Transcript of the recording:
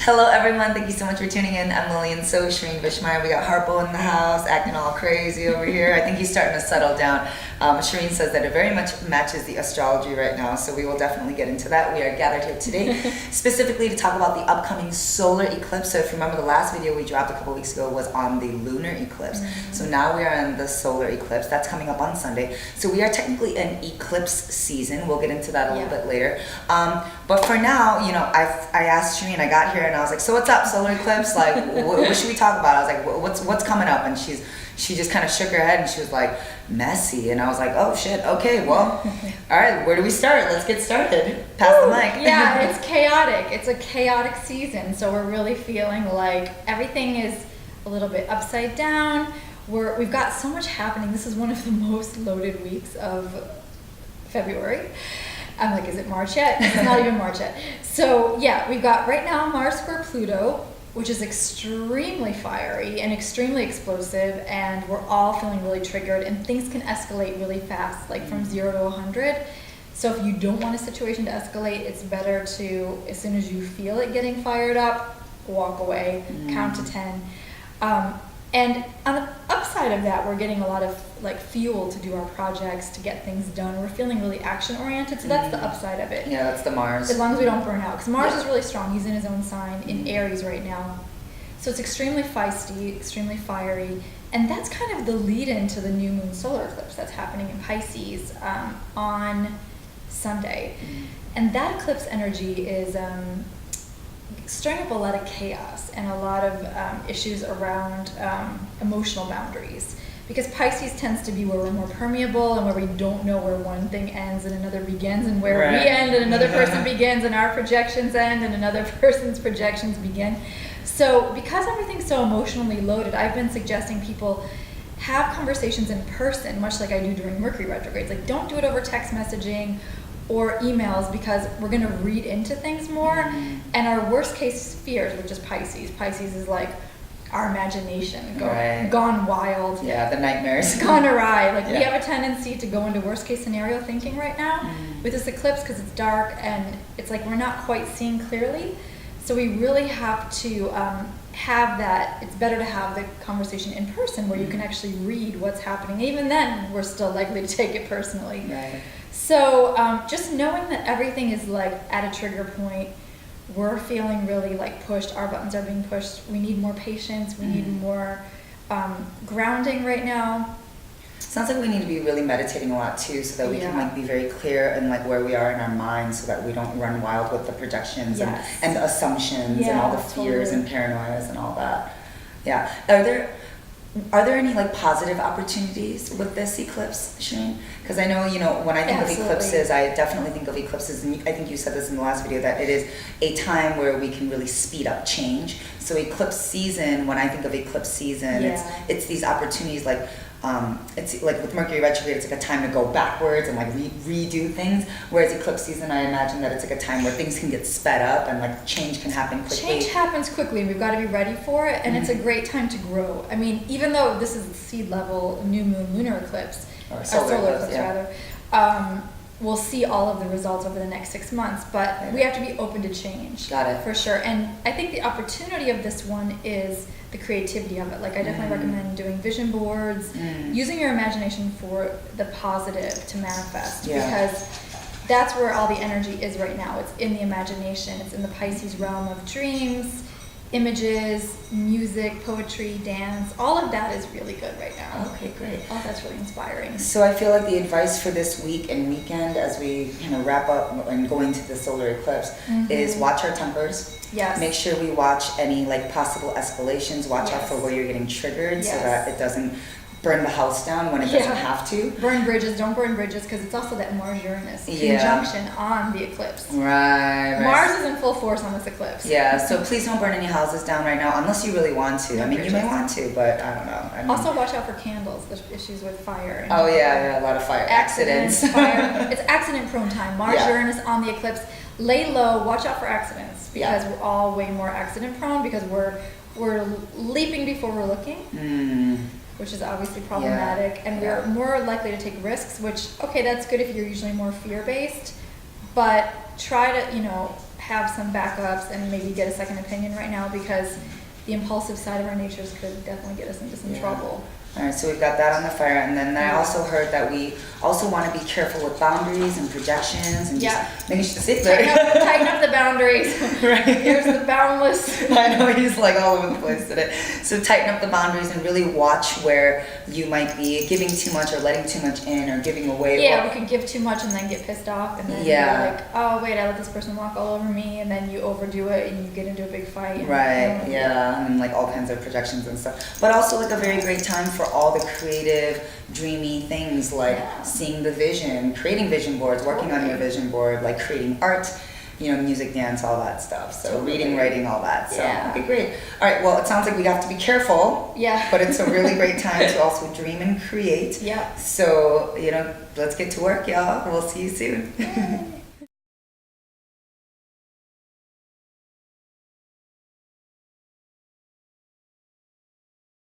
Hello everyone, thank you so much for tuning in. I'm Lillian, so Sherene Vishmeyer. We got Harpo in the house, acting all crazy over here. I think he's starting to settle down. Sherene says that it very much matches the astrology right now, so we will definitely get into that. We are gathered here today specifically to talk about the upcoming solar eclipse. So if you remember, the last video we dropped a couple weeks ago was on the lunar eclipse. So now we are in the solar eclipse. That's coming up on Sunday. So we are technically in eclipse season. We'll get into that a little bit later. But for now, you know, I asked Sherene, I got here and I was like, so what's up, solar eclipse? Like, what should we talk about? I was like, what's coming up? And she just kind of shook her head and she was like, messy. And I was like, oh shit, okay, well, all right, where do we start? Let's get started. Pass the mic. Yeah, it's chaotic. It's a chaotic season. So we're really feeling like everything is a little bit upside down. We've got so much happening. This is one of the most loaded weeks of February. I'm like, is it March yet? It's not even March yet. So yeah, we've got right now Mars square Pluto, which is extremely fiery and extremely explosive, and we're all feeling really triggered, and things can escalate really fast, like from 0 to 100. So if you don't want a situation to escalate, it's better to, as soon as you feel it getting fired up, walk away, count to 10. And on the upside of that, we're getting a lot of like fuel to do our projects, to get things done. We're feeling really action oriented, so that's the upside of it. Yeah, that's the Mars. As long as we don't burn out, because Mars is really strong. He's in his own sign in Aries right now, so it's extremely feisty, extremely fiery, and that's kind of the lead into the new moon solar eclipse that's happening in Pisces on Sunday, and that eclipse energy is stirring up a lot of chaos and a lot of issues around emotional boundaries, because Pisces tends to be where we're more permeable and where we don't know where one thing ends and another begins, and where we end and another person begins, and our projections end and another person's projections begin. So because everything's so emotionally loaded, I've been suggesting people have conversations in person, much like I do during Mercury retrogrades. Like, don't do it over text messaging or emails, because we're going to read into things more, and our worst case fears, which is Pisces is like our imagination gone wild, the nightmares gone awry. Like we have a tendency to go into worst case scenario thinking right now with this eclipse, because it's dark and it's like we're not quite seeing clearly. So we really have to have that. It's better to have the conversation in person where you can actually read what's happening. Even then, we're still likely to take it personally. So just knowing that everything is like at a trigger point, we're feeling really like pushed. Our buttons are being pushed. We need more patience. We need more grounding right now. Sounds like we need to be really meditating a lot too, so that we can like be very clear in like where we are in our minds, so that we don't run wild with the projections and assumptions and all the fears and paranoias and all that. Are there any like positive opportunities with this eclipse, Sherene? Because I know, you know, when I think of eclipses, I definitely think of eclipses, and I think you said this in the last video, that it is a time where we can really speed up change. So eclipse season, when I think of eclipse season, it's these opportunities, like it's like with Mercury retrograde, it's like a time to go backwards and like redo things. Whereas eclipse season, I imagine that it's like a time where things can get sped up and like change can happen quickly. Change happens quickly, and we've got to be ready for it. And it's a great time to grow. I mean, even though this is the seed level new moon lunar eclipse, or solar eclipse rather, we'll see all of the results over the next 6 months. But we have to be open to change. Got it. For sure. And I think the opportunity of this one is the creativity of it. Like, I definitely recommend doing vision boards, using your imagination for the positive to manifest, because that's where all the energy is right now. It's in the imagination. It's in the Pisces realm of dreams, images, music, poetry, dance. All of that is really good right now. Okay, great. All that's really inspiring. So I feel like the advice for this week and weekend, as we kind of wrap up and go into the solar eclipse, is watch our tempers. Make sure we watch any like possible escalations. Watch out for where you're getting triggered, so that it doesn't burn the house down when it doesn't have to. Burn bridges. Don't burn bridges, because it's also that Mars-Uranus conjunction on the eclipse. Mars is in full force on this eclipse. So please don't burn any houses down right now, unless you really want to. I mean, you may want to, but I don't know. Also, watch out for candles. There's issues with fire. A lot of fire accidents. Fire. It's accident-prone time. Mars-Uranus on the eclipse. Lay low. Watch out for accidents, because we're all way more accident-prone, because we're leaping before we're looking. Which is obviously problematic, and we're more likely to take risks, which, okay, that's good if you're usually more fear-based, but try to, have some backups and maybe get a second opinion right now, because the impulsive side of our natures could definitely get us into some trouble. All right, so we've got that on the fire, and then I also heard that we also want to be careful with boundaries and projections, and just making sure to sit there. Tighten up the boundaries. Right. Here's the boundless. I know, he's like all over the place today. So tighten up the boundaries and really watch where you might be giving too much or letting too much in or giving away. Yeah, we could give too much and then get pissed off, and then you're like, oh wait, I let this person walk all over me, and then you overdo it and you get into a big fight. Right, and like all kinds of projections and stuff. But also like a very great time for all the creative, dreamy things like seeing the vision, creating vision boards, working on your vision board, like creating art, music, dance, all that stuff. So reading, writing, all that. So okay, great. All right, well, it sounds like we have to be careful. Yeah. But it's a really great time to also dream and create. Yeah. So, let's get to work, y'all. We'll see you soon.